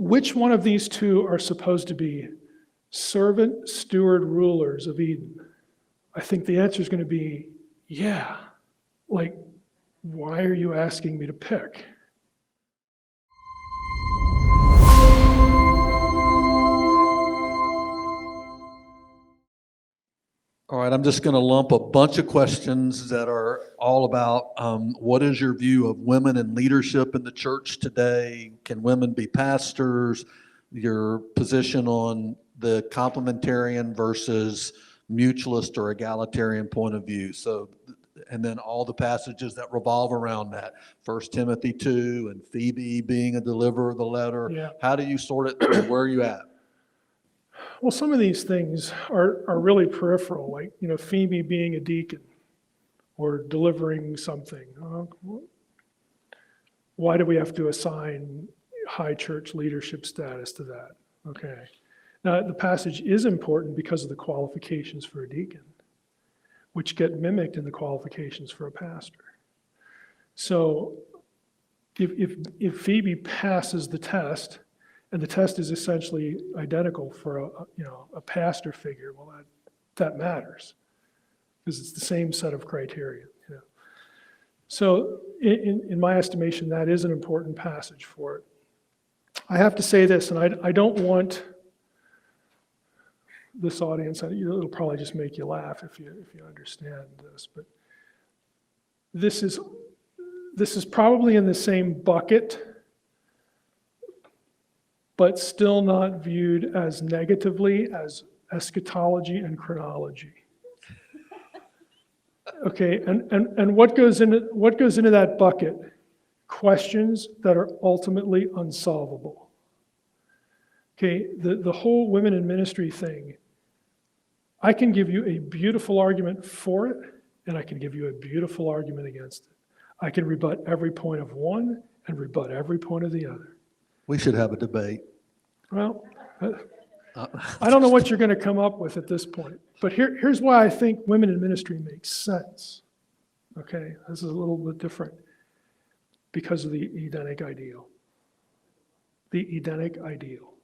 Which one of these two are supposed to be servant, steward, rulers of Eden? I think the answer is going to be, yeah. Like, why are you asking me to pick? All right, I'm just going to lump a bunch of questions that are all about what is your view of women in leadership in the church today? Can women be pastors? Your position on the complementarian versus mutualist or egalitarian point of view. So, and then all the passages that revolve around that. 1 Timothy 2 and Phoebe being a deliverer of the letter. Yeah. How do you sort it through? Where are you at? Well, some of these things are really peripheral, like, Phoebe being a deacon or delivering something. Why do we have to assign high church leadership status to that? Okay. Now, the passage is important because of the qualifications for a deacon, which get mimicked in the qualifications for a pastor. So if Phoebe passes the test, and the test is essentially identical for a pastor figure, well, that matters because it's the same set of criteria. So in my estimation, that is an important passage for it. I have to say this, and I don't want this audience, it'll probably just make you laugh if you understand this, but this is probably in the same bucket, but still not viewed as negatively as eschatology and chronology. Okay, and what goes into that bucket? Questions that are ultimately unsolvable. Okay, the whole women in ministry thing, I can give you a beautiful argument for it, and I can give you a beautiful argument against it. I can rebut every point of one and rebut every point of the other. We should have a debate. Well, I don't know what you're going to come up with at this point, but here's why I think women in ministry makes sense. Okay, this is a little bit different because of the Edenic ideal. The Edenic ideal.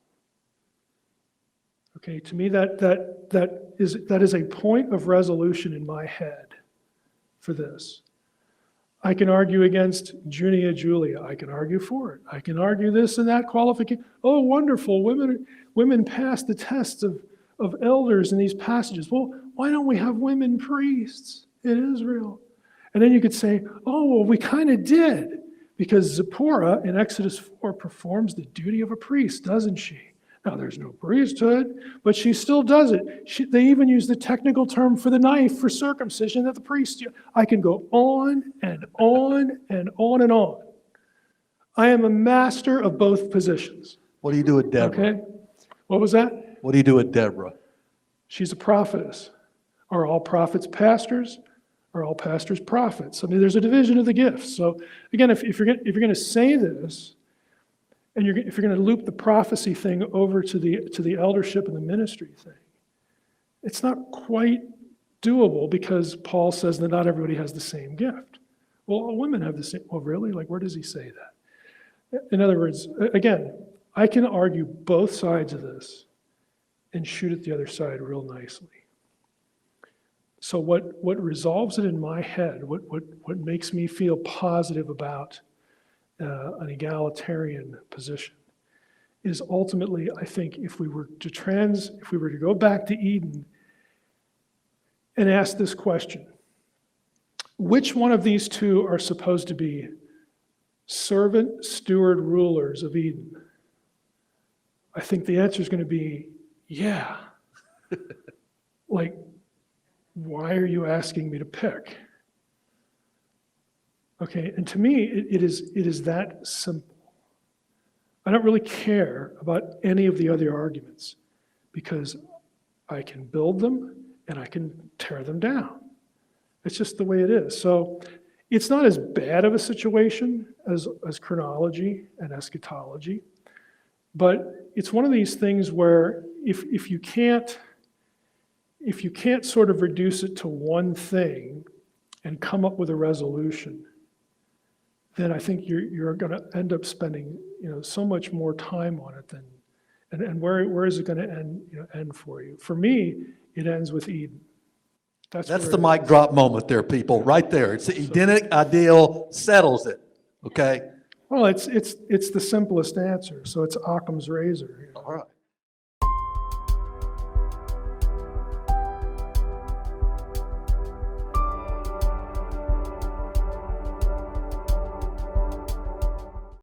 Okay, to me that is a point of resolution in my head for this. I can argue against Junia Julia. I can argue for it. I can argue this and that qualification. Oh, wonderful. Women pass the tests of elders in these passages. Well, why don't we have women priests in Israel? And then you could say, oh, well, we kind of did, because Zipporah in Exodus 4 performs the duty of a priest, doesn't she? Now, there's no priesthood, but she still does it. They even use the technical term for the knife for circumcision that the priest used. I can go on and on and on and on. I am a master of both positions. What do you do with Deborah? Okay? What was that? What do you do with Deborah? She's a prophetess. Are all prophets pastors? Are all pastors prophets? I mean, there's a division of the gifts. So again, if you're going to say this, and if you're going to loop the prophecy thing over to the eldership and the ministry thing, it's not quite doable because Paul says that not everybody has the same gift. Well, all women have the same. Well, really? Like, where does he say that? In other words, again, I can argue both sides of this and shoot at the other side real nicely. So what resolves it in my head, what makes me feel positive about an egalitarian position is ultimately, I think, if we were to go back to Eden and ask this question, which one of these two are supposed to be servant, steward, rulers of Eden? I think the answer is going to be, yeah. Like, why are you asking me to pick? Okay, and to me, it is that simple. I don't really care about any of the other arguments because I can build them and I can tear them down. It's just the way it is. So it's not as bad of a situation as chronology and eschatology, but it's one of these things where if you can't sort of reduce it to one thing and come up with a resolution, then I think you're going to end up spending, so much more time on it than, and where is it going to end for you? For me, it ends with Eden. That's where the it mic ends. drop moment there, people, right there. It's the Edenic ideal, settles it, okay? Well, it's the simplest answer. So it's Occam's razor. All right.